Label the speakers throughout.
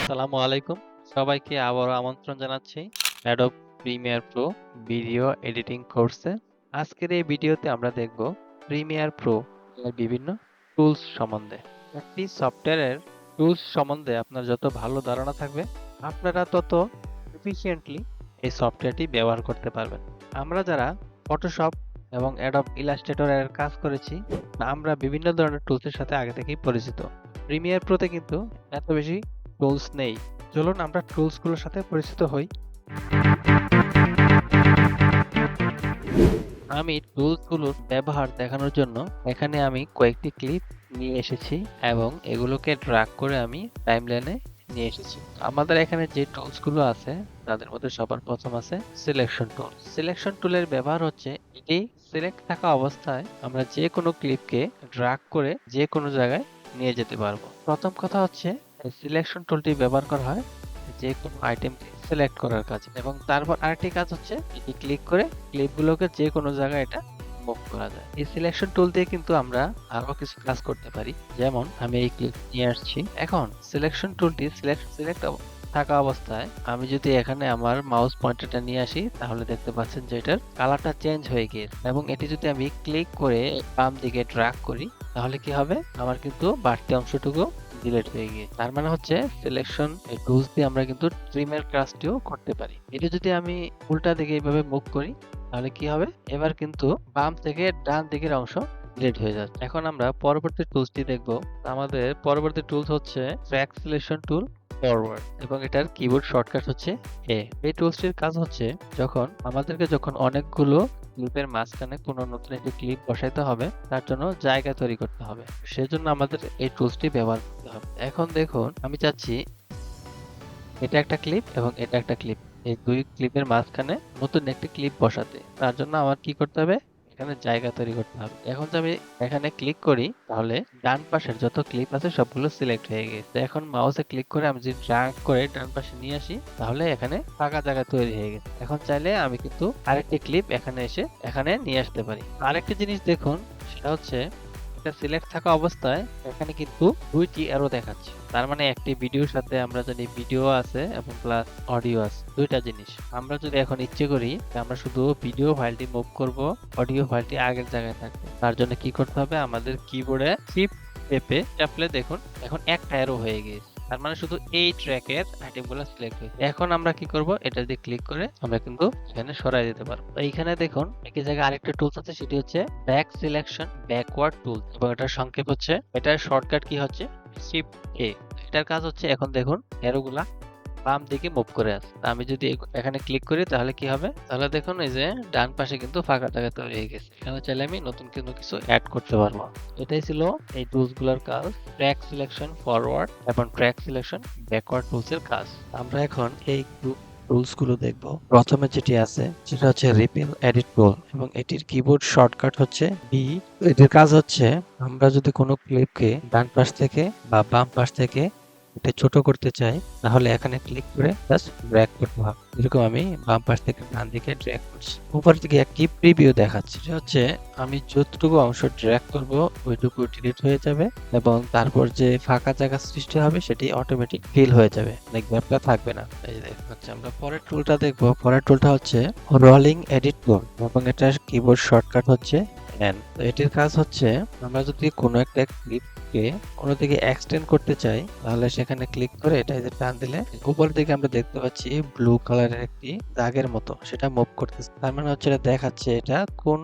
Speaker 1: আসসালামু আলাইকুম। সবাইকে আবারও আমন্ত্রণ জানাচ্ছি Adobe Premiere Pro video editing কোর্সে। আজকের এই ভিডিওতে আমরা দেখব Premiere Pro এর বিভিন্ন টুলস সম্বন্ধে। একটি সফটওয়্যারের টুলস সম্বন্ধে আপনার যত ভালো ধারণা থাকবে, আপনারা তত এফিশিয়েন্টলি এই সফটওয়্যারটি ব্যবহার করতে পারবেন। আমরা যারা Photoshop এবং Adobe Illustrator এর কাজ করেছি, আমরা বিভিন্ন ধরনের টুলসের সাথে আগে থেকেই পরিচিত। Premiere Pro তে কিন্তু এত বেশি টুলস নেই। চলুন আমরা টুলসগুলোর সাথে পরিচিত হই। আমি টুলসগুলোর ব্যবহার দেখানোর জন্য এখানে আমি কয়েকটি ক্লিপ নিয়ে এসেছি এবং এগুলোকে ড্র্যাগ করে আমি টাইমলাইনে নিয়ে এসেছি। আমাদের এখানে যে টুলসগুলো আছে তাদের মধ্যে সবার প্রথম আছে সিলেকশন টুল। সিলেকশন টুলের ব্যবহার হচ্ছে এটি সিলেক্ট থাকা অবস্থায় আমরা যে কোনো ক্লিপকে ড্র্যাগ করে যে কোনো জায়গায় নিয়ে যেতে পারবো। প্রথম কথা হচ্ছে সিলেকশন টুলটি ব্যবহার করা হয় যে কোনো আইটেমকে সিলেক্ট করার কাজে, এবং তারপর আরেকটি কাজ হচ্ছে এটি ক্লিক করে ক্লিপগুলোকে যে কোনো জায়গায় এটা মুভ করা যায়। এই সিলেকশন টুল দিয়ে কিন্তু আমরা আরো কিছু কাজ করতে পারি, যেমন আমি এই ক্লিপ নিয়ে আসছি। এখন সিলেকশন টুলটি সিলেক্ট থাকা অবস্থায় আমি যদি এখানে আমার মাউস পয়েন্টারটা নিয়ে আসি, তাহলে দেখতে পাচ্ছেন যে এটার কালারটা চেঞ্জ হয়ে গিয়েছে, এবং এটি যদি আমি ক্লিক করে বাম দিকে ড্র্যাগ করি তাহলে কি হবে, আমার কিন্তু বাড়তি অংশটুকু ডিলিট হয়ে গিয়ে। তার মানে হচ্ছে সিলেকশন এই টুলস দিয়ে আমরা কিন্তু ট্রিমের কাজটিও করতে পারি। এটা যদি আমি উল্টা দিকে এইভাবে মুভ করি তাহলে কি হবে, এবার কিন্তু বাম থেকে ডান দিকের অংশ ডিলিট হয়ে যাচ্ছে। এখন আমরা পরবর্তী টুলসটি দেখব। আমাদের পরবর্তী টুলস হচ্ছে ট্র্যাক সিলেকশন টুল ফরওয়ার্ড, এবং এটার কিবোর্ড শর্টকাট হচ্ছে এ। এই টুলসটির কাজ হচ্ছে যখন অনেকগুলো ক্লিপের মাঝখানে কোনো নতুন একটি ক্লিপ বসাইতে হবে, তার জন্য জায়গা তৈরি করতে হবে, সেজন্য আমাদের এই টুলসটি ব্যবহার করতে হবে। এখন দেখুন, আমি চাচ্ছি এটা একটা ক্লিপ এবং এটা একটা ক্লিপ, এই দুই ক্লিপের মাঝখানে নতুন একটি ক্লিপ বসাতে। তার জন্য আমার কি করতে হবে, এখানে জায়গা তৈরি করতে হবে। এখন যদি আমি এখানে ক্লিক করি তাহলে ডান পাশের যত ক্লিপ আছে সবগুলো সিলেক্ট হয়ে গেছে। এখন মাউসে ক্লিক করে আমি যদি ড্র্যাগ করে ডান পাশে নিয়ে আসি তাহলে এখানে ফাঁকা জায়গা তৈরি হয়ে গেছে। এখন চাইলে আমি কিন্তু আরেকটি ক্লিপ এখানে এসে এখানে নিয়ে আসতে পারি। আরেকটি জিনিস দেখুন, সেটা হচ্ছে এটা সিলেক্ট থাকা অবস্থায় এখানে কিন্তু দুইটি অ্যারো দেখাচ্ছে। তার মানে একটি ভিডিওর সাথে আমরা জানি ভিডিও আছে এবং প্লাস অডিও আছে, দুইটা জিনিস। আমরা যদি এখন ইচ্ছে করি আমরা শুধু ভিডিও ফাইলটি মুভ করব, অডিও ফাইলটি আগের জায়গায় থাকবে। তার জন্য কি করতে হবে, আমাদের কিবোর্ডে শিফট চাপলে দেখুন এখন একটা অ্যারো হয়ে গেছে। তার মানে শুধু এই ট্র্যাকের আইটেমগুলো সিলেক্ট হয়েছে। এখন আমরা কি করব, এটা দিয়ে ক্লিক করে আমরা কিন্তু এখানে সরাই দিতে পারবো। তো এইখানে দেখুন একই জায়গায় আরেকটা টুলস আছে, সেটি হচ্ছে ব্যাক সিলেকশন ব্যাকওয়ার্ড টুল, এবং এটার সংক্ষেপ হচ্ছে, এটার শর্টকাট কি হচ্ছে শিফট এ। এটার কাজ হচ্ছে, এখন দেখুন অ্যারোগুলা বাম দিকে মুভ করে আছে। আমি যদি এখানে ক্লিক করি তাহলে কি হবে, তাহলে দেখুন এই যে ডান পাশে কিন্তু ফাঁকা জায়গা তৈরি হয়ে গেছে। এখানে চাইলে আমি নতুন কিছু অ্যাড করতে পারবো। এটাই ছিল এই টুলস গুলোর কাজ, ট্র্যাক সিলেকশন ফরওয়ার্ড এবং ট্র্যাক সিলেকশন ব্যাকওয়ার্ড টুলস এর কাজ। আমরা এখন এই টুলস গুলো দেখব। প্রথমে যেটি আছে সেটা হচ্ছে রিপিল এডিট টুল, এবং এটির কিবোর্ড শর্টকাট হচ্ছে বি। এটির কাজ হচ্ছে আমরা যদি কোনো ক্লিপকে ডান পাশ থেকে বা বাম পাশ থেকে এটা ছোট করতে চাই তাহলে এখানে ক্লিক করে জাস্ট ড্র্যাগ করতে হবে। এরকম আমি বাম পাশ থেকে ডান দিকে ড্র্যাগ করছি। উপর থেকে একটি প্রিভিউ দেখাচ্ছে, সেটা হচ্ছে আমি যতটুকু অংশ ড্র্যাগ করব ওইটুকু ডিলিট হয়ে যাবে, এবং তারপর যে ফাঁকা জায়গা সৃষ্টি হবে সেটি অটোমেটিক ফিল হয়ে যাবে, মানে গ্যাপটা থাকবে না। এই যে হচ্ছে আমরা পরের টুলটা দেখব। পরের টুলটা হচ্ছে রোলিং এডিট টুল, এবং এটার কিবোর্ড শর্টকাট হচ্ছে এন। তো এটির কাজ হচ্ছে আমরা যদি কোনো একটা ক্লিপকে কোনো দিকে এক্সটেন্ড করতে চাই তাহলে সেখানে ক্লিক করে এটা টান দিলে উপরের দিকে আমরা দেখতে পাচ্ছি ব্লু কালারের একটি দাগের মতো, সেটা মুভ করতেছে। তার মানে হচ্ছে এটা দেখাচ্ছে এটা কোন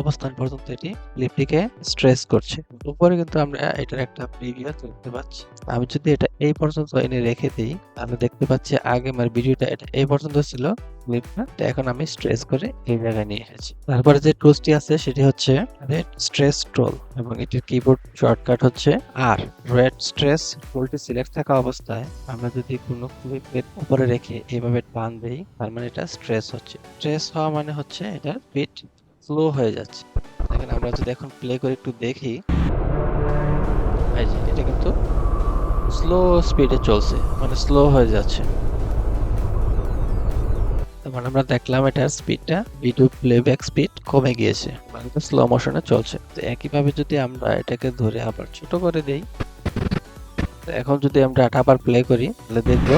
Speaker 1: অবস্থান পর্যন্ত এটি ক্লিপটিকে স্ট্রেচ করছে। উপরে কিন্তু আমরা এটার একটা প্রিভিউ দেখতে পাচ্ছি। আমি যদি এটা এই পর্যন্ত এনে রেখে দিই তাহলে দেখতে পাচ্ছি আগে আমার ভিডিওটা এটা এই পর্যন্ত ছিল ক্লিপটা, এখন আমি স্ট্রেচ করে এই জায়গায় নিয়ে এসেছি। তারপরে যে টুলসটি আছে সেটি হচ্ছে রেড স্ট্রেস টুল, এবং এটির কিবোর্ড শর্টকাট হচ্ছে আর। রেড স্ট্রেস টুলটি সিলেক্ট থাকা অবস্থায় আমরা যদি কোনো ক্লিপের উপরে রেখে এইভাবে টান দেই তার মানে এটা স্ট্রেস হচ্ছে। স্ট্রেস হওয়া মানে হচ্ছে এটা স্পিড স্লো হয়ে যাচ্ছে। দেখেন আমরা যদি এখন প্লে করে একটু দেখি, এটা কিন্তু স্লো স্পিডে চলছে, মানে স্লো হয়ে যাচ্ছে। মানে আমরা দেখলাম এটার স্পিডটা, ভিডিও প্লেব্যাক স্পিড কমে গিয়েছে, মানে এটা স্লো মোশনে চলছে। তো একইভাবে যদি আমরা এটাকে ধরে আবার ছোট করে দেই এখন যদি আমরা এটা আবার প্লে করি তাহলে দেখবো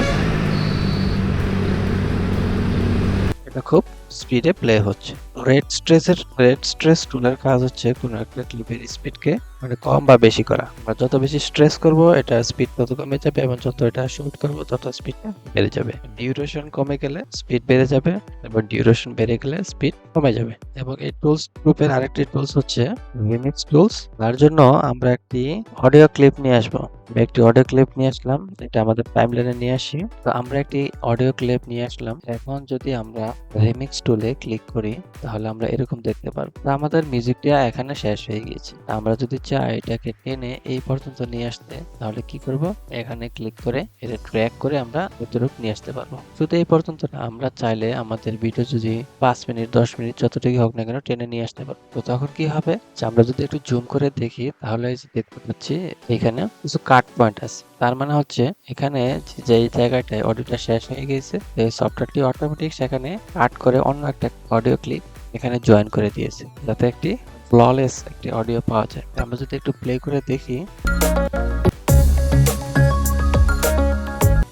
Speaker 1: এটা খুব স্পিডে প্লে হচ্ছে। রেড স্ট্রেস টুলের কাজ হচ্ছে কোনো একটা ক্লিপের স্পিডকে মানে কম বা বেশি করা। আমরা যত বেশি স্ট্রেস করব এটা স্পিড তত কমে যাবে এবং যত এটা শুট করব তত স্পিডটা বেড়ে যাবে। ডিউরেশন কমে গেলে স্পিড বেড়ে যাবে এবং ডিউরেশন বেড়ে গেলে স্পিড কমে যাবে। এবং এই টুলস গ্রুপের আরেকটি টুলস হচ্ছে রিমিক্স টুলস। তার জন্য আমরা একটি অডিও ক্লিপ নিয়ে আসবো। একটি অডিও ক্লিপ নিয়ে আসলাম, এটা আমাদের টাইমলাইনে নিয়ে আসি। তো আমরা একটি অডিও ক্লিপ নিয়ে আসলাম। এখন যদি আমরা রিমিক্স টুলে ক্লিক করি তাহলে আমরা এরকম দেখতে পারবো। তো আমাদের মিউজিকটা এখানে শেষ হয়ে গিয়েছে। আমরা যদি চাই এটাকে টেনে এই পর্যন্ত নিয়ে আসতে তাহলে কি করব, এখানে ক্লিক করে এটা ট্র্যাক করে আমরা এতটুকু নিয়ে আসতে পারবো। শুধু এই পর্যন্ত না, আমরা চাইলে আমাদের ভিডিও যদি 5 মিনিট 10 মিনিট যতটুকু হোক না কেন টেনে নিয়ে আসতে পারবো। তো তখন কি হবে যে আমরা যদি একটু জুম করে দেখি তাহলে দেখতে পাচ্ছি এখানে কিছু কাট পয়েন্ট আছে। তার মানে হচ্ছে এখানে যে জায়গাটায় অডিওটা শেষ হয়ে গেছে এই সফটওয়্যারটি অটোমেটিক সেখানে কাট করে অন্য একটা অডিও ক্লিপ এখানে জয়েন করে দিয়েছে, যাতে একটি ফ্ললেস একটি অডিও পাওয়া যায়। আমরা যদি একটু প্লে করে দেখি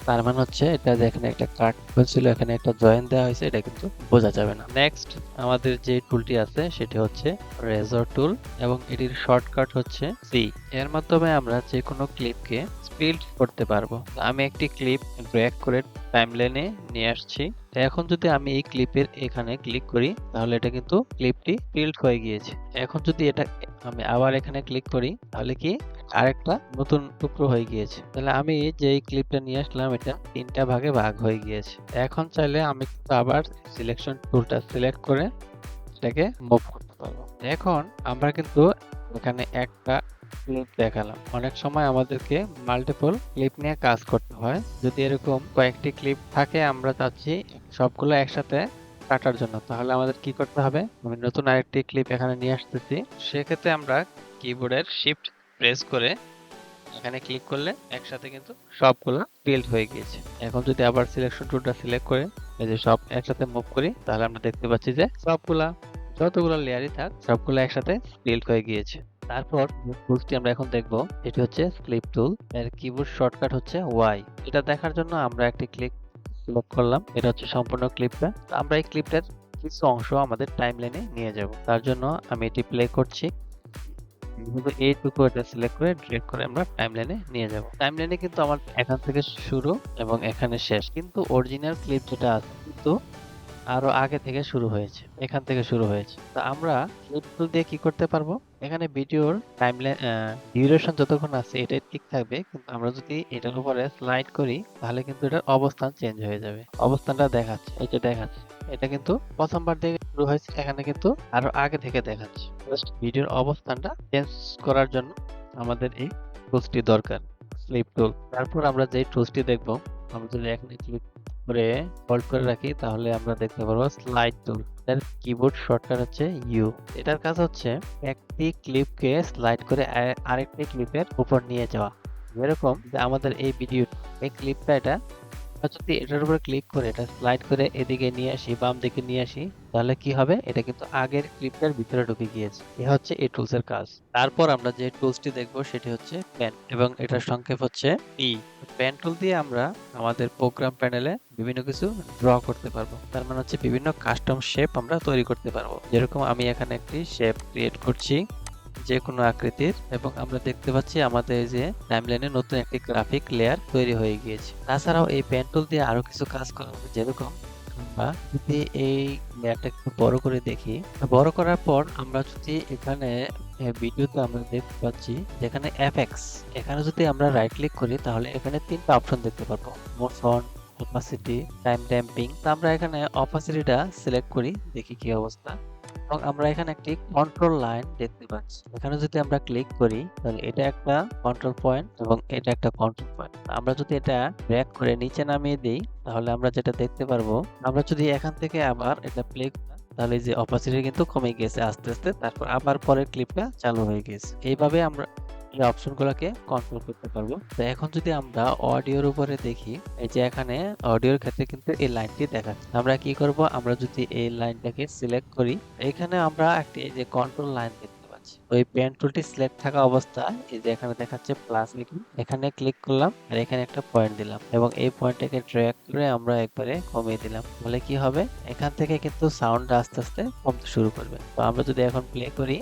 Speaker 1: তার মানে হচ্ছে এটা যেখানে একটা কাট হয়েছিল এখানে একটা জয়েন দেওয়া হয়েছে, এটা কিন্তু বোঝা যাবে না। নেক্সট আমাদের যে টুলটি আছে সেটি হচ্ছে রেজর টুল এবং এটির শর্টকাট হচ্ছে সি। এর মাধ্যমে আমরা যে কোনো ক্লিপকে স্পিড করতে পারবো। আমি একটি ক্লিপ ড্র্যাগ করে টাইমলাইনে নিয়ে আসছি। এখন যদি আমি এই ক্লিপের এখানে ক্লিক করি তাহলে এটা কিন্তু ক্লিপটি স্পিড হয়ে গিয়েছে। এখন যদি এটা আমি আবার এখানে ক্লিক করি তাহলে কি আরেকটা নতুন টুকরো হয়ে গিয়েছে। তাহলে আমি যে ক্লিপটা নিয়ে আসলাম এটা 3টা ভাগে ভাগ হয়ে গিয়েছে। এখন চাইলে আমি কিন্তু আবার সিলেকশন টুলটা সিলেক্ট করে এটাকে মুভ করতে পারবো। এখন আমরা কিন্তু এখানে একটা ক্লিপ দেখালাম। অনেক সময় আমাদেরকে মাল্টিপল ক্লিপ নিয়ে কাজ করতে হয়। যদি এরকম কয়েকটি ক্লিপ থাকে আমরা চাচ্ছি সবগুলো একসাথে কাটার জন্য, তাহলে আমাদের কি করতে হবে, আমি নতুন আরেকটি ক্লিপ এখানে নিয়ে আসতেছি। সেক্ষেত্রে আমরা কিবোর্ডের শিফট প্রেস করে এখানে ক্লিক করলে একসাথে কিন্তু সবগুলো বিল্ড হয়ে গিয়েছে। এখন যদি আবার সিলেকশন টুলটা সিলেক্ট করে এই যে সব একসাথে মুভ করি তাহলে আমরা দেখতে পাচ্ছি যে সবগুলা যতগুলো লেয়ারই থাক সবগুলো একসাথে বিল্ড হয়ে গিয়েছে। তারপর যে টুলসটি আমরা এখন দেখব এটি হচ্ছে ক্লিপ টুল। এর কিবোর্ড শর্টকাট হচ্ছে ওয়াই। এটা দেখার জন্য আমরা একটি ক্লিক সিলেক্ট করলাম। এটা হচ্ছে সম্পূর্ণ ক্লিপটা। আমরা এই ক্লিপটার কিছু অংশ আমাদের টাইমলাইনে নিয়ে যাব। তার জন্য আমি এটি প্লে করছি। শুধু এইটুকু এটা সিলেক্ট করে ড্র্যাগ করে আমরা টাইমলাইনে নিয়ে যাব। টাইমলাইনে কিন্তু আমার এখান থেকে শুরু এবং এখানে শেষ, কিন্তু অরিজিনাল ক্লিপ যেটা আছে কিন্তু আরো আগে থেকে শুরু হয়েছে, এখান থেকে শুরু হয়েছে। তো আমরা ক্লিপ টুল দিয়ে কি করতে পারবো, এখানে ভিডিওর টাইমলাইন ডিউরেশন যতক্ষণ আছে এটাই ঠিক থাকবে, কিন্তু আমরা যদি এটার উপরে স্লাইড করি তাহলে কিন্তু এটার অবস্থান চেঞ্জ হয়ে যাবে। অবস্থানটা দেখাচ্ছে, এই যে দেখাচ্ছে এটা কিন্তু প্রথমবার থেকে শুরু হয়েছে, এখানে কিন্তু আরো আগে থেকে দেখাচ্ছে। জাস্ট ভিডিওর অবস্থানটা চেঞ্জ করার জন্য আমাদের এই টুলসটি দরকার, ক্লিপ টুল। তারপর আমরা যে টুলসটি দেখবো, আমরা যদি এখানে ক্লিক করে হোল্ড করে রাখি তাহলে আমরা দেখতে পারবো স্লাইড টুল। এর কিবোর্ড শর্টকাট হচ্ছে ইউ। এটার কাজ হচ্ছে একটি ক্লিপকে স্লাইড করে আরেকটি ক্লিপের উপর নিয়ে যাওয়া। যেরকম যে আমাদের এই ভিডিও এই ক্লিপটা এটা যদি এটার উপর ক্লিক করে এটা স্লাইড করে এদিকে নিয়ে আসি, বাম দিকে নিয়ে আসি, তাহলে কি হবে, এটা কিন্তু আগের ক্লিপটার ভিতরে ঢুকে গিয়েছে। এ হচ্ছে এই টুলস এর কাজ। তারপর আমরা যে টুলসটি দেখব সেটি হচ্ছে পেন এবং এটার সংক্ষেপ হচ্ছে পি। পেন টুল দিয়ে আমরা আমাদের প্রোগ্রাম প্যানেলে বিভিন্ন কিছু ড্র করতে পারবো। তার মানে হচ্ছে বিভিন্ন কাস্টম শেপ আমরা তৈরি করতে পারবো। যেরকম আমি এখানে একটি শেপ ক্রিয়েট করছি যে কোনো আকৃতির, এবং আমরা দেখতে পাচ্ছি আমাদের এই যে টাইমলাইনে নতুন একটি গ্রাফিক লেয়ার তৈরি হয়ে গিয়েছে। তাছাড়াও এই পেন টুল দিয়ে আরো কিছু কাজ করা হবে। যেরকম আমরা যদি এই লেয়ারটা একটু বড় করে দেখি, বড় করার পর আমরা যদি এখানে ভিডিওতে আমরা দেখতে পাচ্ছি যেখানে এফএক্স, এখানে যদি আমরা রাইট ক্লিক করি তাহলে এখানে 3টা অপশন দেখতে পারবো, মোশন, অপাসিটি, টাইম ড্যাম্পিং। তো আমরা এখানে অপাসিটিটা সিলেক্ট করি, দেখি কি অবস্থা। এবং আমরা এখানে একটি কন্ট্রোল লাইন দেখতে পাচ্ছি, এখানে যদি আমরা ক্লিক করি তাহলে এটা একটা কন্ট্রোল পয়েন্ট এবং এটা একটা কন্ট্রোল পয়েন্ট। আমরা যদি এটা ড্র্যাগ করে নিচে নামিয়ে দিই তাহলে আমরা যেটা দেখতে পারবো, আমরা যদি এখান থেকে আবার এটা প্লে তাহলে যে অপাসিটি কিন্তু কমে গেছে আস্তে আস্তে, তারপর আবার পরের ক্লিপটা চালু হয়ে গেছে। এইভাবে আমরা এই অপশনগুলোকে কন্ট্রোল করতে পারবো। তো এখন যদি আমরা অডিওর উপরে দেখি, এই যে এখানে অডিওর ক্ষেত্রে কিন্তু এই লাইনটি দেখাচ্ছে। আমরা কি করব, আমরা যদি এই লাইনটাকে সিলেক্ট করি, এখানে আমরা একটি এই যে কন্ট্রোল লাইন দেখতে পাচ্ছি। ওই পেন টুলটি সিলেক্ট থাকা অবস্থায় এই যে এখানে দেখাচ্ছে প্লাস আইকন, এখানে ক্লিক করলাম আর এখানে একটা পয়েন্ট দিলাম এবং এই পয়েন্টটাকে ড্র্যাগ করে আমরা একবারে কমিয়ে দিলাম। তাহলে কি হবে, এখান থেকে কিন্তু সাউন্ডটা আস্তে আস্তে কমতে শুরু করবে। তো আমরা যদি এখন প্লে করি,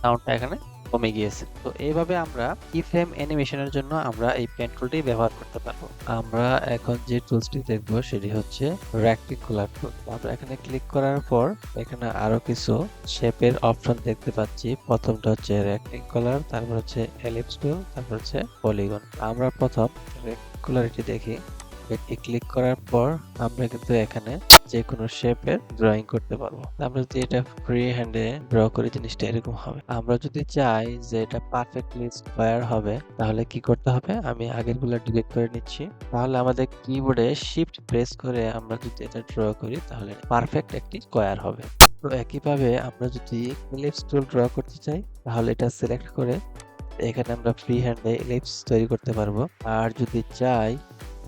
Speaker 1: সাউন্ডটা এখানে কমে গিয়েছে। তো এইভাবে আমরা কিফ্রেম অ্যানিমেশনের জন্য আমরা এই পেন টুলটি ব্যবহার করতে পারবো। আমরা এখন যে টুলসটি দেখবো সেটি হচ্ছে রেক্টেঙ্গুলার টুল। আমরা এখানে ক্লিক করার পর এখানে আরো কিছু শেপের অপশন দেখতে পাচ্ছি। প্রথমটা হচ্ছে রেক্টেঙ্গুলার, তারপর হচ্ছে এলিপস টুল, তারপর হচ্ছে পলিগন। আমরা প্রথম রেক্টেঙ্গুলারিটি দেখি। এটি ক্লিক করার পর আমরা কিন্তু এখানে যে কোনো শেপের ড্রয়িং করতে পারবো। আমরা যদি এটা ফ্রি হ্যান্ডে ড্র করি, জিনিসটা এরকম হবে। আমরা যদি চাই যে এটা পারফেক্টলি স্কোয়ার হবে, তাহলে কি করতে হবে, আমি আগেরগুলো ডিলিট করে নিচ্ছি। তাহলে আমাদের কিবোর্ডে শিফট প্রেস করে আমরা যদি এটা ড্র করি, তাহলে পারফেক্ট একটি স্কোয়ার হবে। তো একইভাবে আমরা যদি ইলিপস টুল ড্র করতে চাই, তাহলে এটা সিলেক্ট করে এখানে আমরা ফ্রি হ্যান্ডে ইলিপস তৈরি করতে পারবো। আর যদি চাই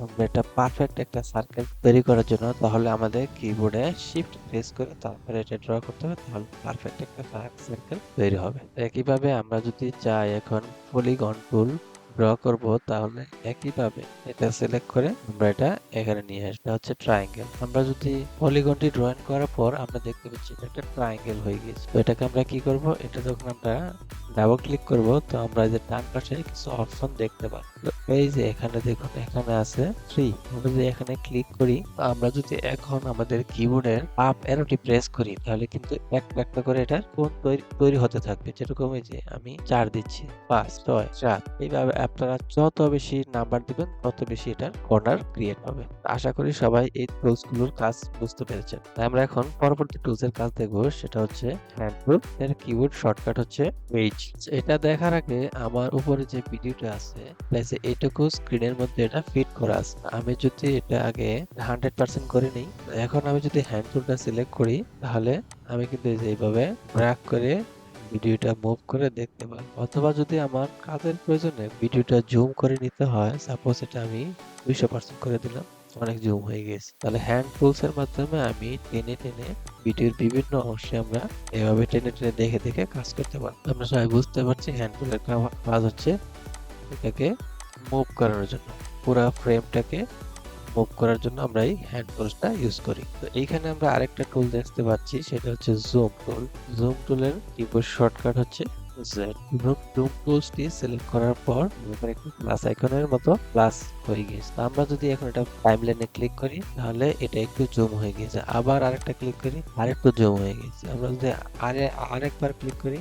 Speaker 1: আমরা এটা পারফেক্ট একটা সার্কেল তৈরি করার জন্য, তাহলে আমাদের কিবোর্ডে শিফট প্রেস করে তারপরে এটা ড্র করতে হবে, তাহলে পারফেক্ট একটা সার্কেল তৈরি হবে। একইভাবে আমরা যদি চাই এখন পলিগন টুল ড্র করব, তাহলে একইভাবে এটা সিলেক্ট করে আমরা এটা এখানে নিয়ে আসবো। এটা হচ্ছে ট্রায়াঙ্গেল। আমরা যদি পলিগনটি ড্রয়িং করার পর আমরা দেখতে পাচ্ছি এটা একটা ট্রায়াঙ্গেল হয়ে গেছে। তো এটাকে আমরা কি করব, এটা যখন আমরা ডাবল ক্লিক করব, তো আমরা যে ডান পাশে কিছু অপশন দেখতে পাবো। এই যে এখানে দেখুন, এখানে আছে 3। আমরা যদি এখানে ক্লিক করি, আমরা যদি এখন আমাদের কিবোর্ডের আপ অ্যারোটি প্রেস করি, তাহলে কিন্তু একটা একটা করে এটার কোণ তৈরি হতে থাকবে। যেরকম এই যে আমি 4 দিচ্ছি, 5, 6, 4। এইভাবে আপনারা যত বেশি নাম্বার দিবেন তত বেশি এটার কর্নার ক্রিয়েট হবে। আশা করি সবাই এই টুলস গুলোর কাজ বুঝতে পেরেছেন। তাই আমরা এখন পরবর্তী টুলস এর কাজ দেখবো, সেটা হচ্ছে হ্যান্ড টুল। এর কিবোর্ড শর্টকাট হচ্ছে পেজ। এটা দেখার আগে আমার উপরে যে ভিডিওটা আছে, এইটুকু স্ক্রিনের মধ্যে এটা ফিট করা আছে। আমি যদি এটা আগে 100% করে নিই, এখন আমি যদি হ্যান্ড টুলটা সিলেক্ট করি, তাহলে আমি কিন্তু এইভাবে ড্র্যাগ করে ভিডিওটা মুভ করে দেখতে পারবো। অথবা যদি আমার কাজের প্রয়োজনে ভিডিওটা জুম করে নিতে হয়, সাপোজ এটা আমি 200% করে দিলাম, অনেক জুম হয়ে গেছে। তাহলে হ্যান্ড টুলস এর মাধ্যমে আমি টেনে টেনে ভিডিওর বিভিন্ন অংশে আমরা এভাবে টেনে টেনে দেখে দেখে কাজ করতে পারবো। আমরা সবাই বুঝতে পারছি হ্যান্ড টুলের কাজ হচ্ছে এটাকে মুভ করানোর জন্য, পুরো ফ্রেমটাকে মুভ করার জন্য আমরা এই হ্যান্ড টুলসটা ইউজ করি। তো এইখানে আমরা আরেকটা টুল দেখতে পাচ্ছি, সেটা হচ্ছে জুম টুল। জুম টুলের কিবোর্ড শর্টকাট হচ্ছে জেড। জুম টুলসটি সিলেক্ট করার পর একটু প্লাস আইকনের মতো প্লাস হয়ে গেছে। আমরা যদি এখন এটা টাইমলাইনে ক্লিক করি, তাহলে এটা একটু জুম হয়ে গেছে। আবার আরেকটা ক্লিক করি, আরেকটু জুম হয়ে গেছে। আমরা যদি আরেকবার ক্লিক করি,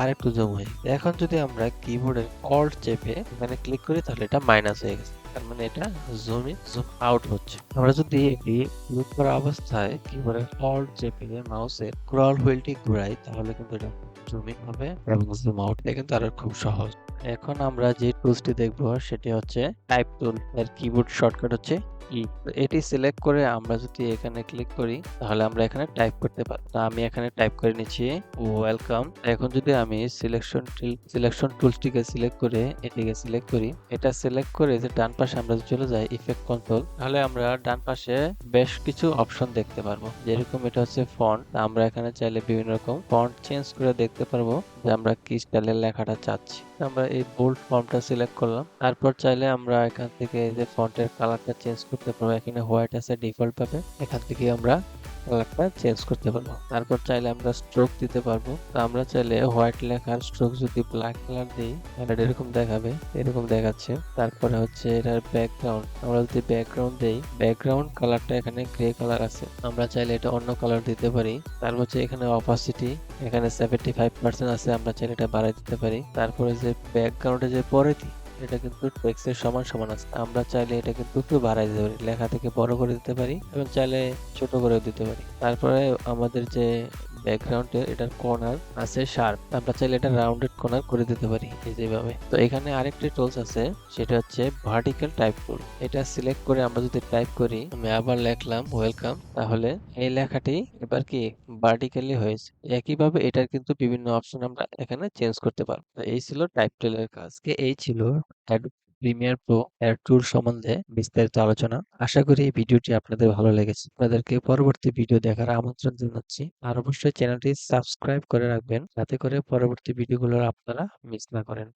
Speaker 1: আরেকটু জুম হয়ে গেছে। এখন যদি আমরা কিবোর্ডের অল্ট চেপে এখানে ক্লিক করি, তাহলে এটা মাইনাস হয়ে গেছে। তার মানে এটা জুম ইন জুম আউট হচ্ছে। আমরা যদি এটি ক্লিক করা অবস্থায় কিবোর্ডের অল্ট চেপে মাউসের স্ক্রল হুইলটি ঘুরাই, তাহলে কিন্তু এটা জুম ইন হবে এবং জুম আউট। এটা কিন্তু আরো খুব সহজ। এখন আমরা যে টুলসটি দেখব সেটি হচ্ছে টাইপ টুল। এর কিবোর্ড শর্টকাট হচ্ছে ই। এটি সিলেক্ট করে আমরা যদি এখানে ক্লিক করি, তাহলে আমরা এখানে টাইপ করতে পারি। তো আমি এখানে টাইপ করে নিচ্ছি ওয়েলকাম। এখন যদি আমি সিলেকশন টুলসটিকে সিলেক্ট করে এটিকে সিলেক্ট করি, এটা সিলেক্ট করে যে ডান পাশে আমরা চলে যাই ইফেক্ট কন্ট্রোল, তাহলে আমরা ডান পাশে বেশ কিছু অপশন দেখতে পারবো। যেরকম এটা হচ্ছে ফন্ট। আমরা এখানে চাইলে বিভিন্ন রকম ফন্ট চেঞ্জ করে দেখতে পারবো যে আমরা কি স্টাইলের লেখাটা চাচ্ছি। আমরা এই বোল্ড ফন্টটা সিলেক্ট করলাম। তারপর চাইলে আমরা এখান থেকে এই যে ফন্টের কালারটা চেঞ্জ করতে পারবো। এখানে হোয়াইট আছে ডিফল্ট ভাবে, এখান থেকে আমরা কালারটা চেঞ্জ করতে পারবো। তারপর চাইলে আমরা স্ট্রোক দিতে পারবো। তো আমরা চাইলে হোয়াইট লেখার স্ট্রোক যদি ব্ল্যাক কালার দিই, তাহলে এরকম দেখাবে, এরকম দেখাচ্ছে। তারপরে হচ্ছে এটার ব্যাকগ্রাউন্ড, আমরা যদি ব্যাকগ্রাউন্ড দেই, ব্যাকগ্রাউন্ড কালারটা এখানে গ্রে কালার আছে, আমরা চাইলে এটা অন্য কালার দিতে পারি। তারপর হচ্ছে এখানে অপাসিটি, এখানে 75% আছে, আমরা চাইলে এটা বাড়াই দিতে পারি। তারপরে যে ব্যাকগ্রাউন্ডে যে পরে দিই, এটা কিন্তু টেক্সটের সমান সমান আছে, আমরা চাইলে এটা কিন্তু একটু বাড়াই দিতে পারি, লেখা থেকে বড় করে দিতে পারি এবং চাইলে ছোট করে দিতে পারি। তারপরে আমাদের যে ব্যাকগ্রাউন্ডে এটার কর্নার আছে শার্প, আমরা চাইলে এটা রাউন্ডেড কর্নার করে দিতে পারি এই যেভাবে। তো এখানে আরেকটি টুলস আছে, সেটা হচ্ছে ভার্টিক্যাল টাইপ টুল। এটা সিলেক্ট করে আমরা যদি টাইপ করি, আমি আবার লিখলাম ওয়েলকাম, তাহলে এই লেখাটি এবার কি ভার্টিক্যালি হয়েছে। একইভাবে এটার কিন্তু বিভিন্ন অপশন আমরা এখানে চেঞ্জ করতে পারবো। তো এই ছিল টাইপ টুলের কাজ। এই ছিল প্রিমিয়ার প্রো এর টুল সম্বন্ধে বিস্তারিত আলোচনা। আশা করি এই ভিডিওটি আপনাদের ভালো লেগেছে। আপনাদেরকে পরবর্তী ভিডিও দেখার আমন্ত্রণ জানাচ্ছি। আর অবশ্যই চ্যানেলটি সাবস্ক্রাইব করে রাখবেন যাতে করে পরবর্তী ভিডিওগুলো আপনারা মিস না করেন।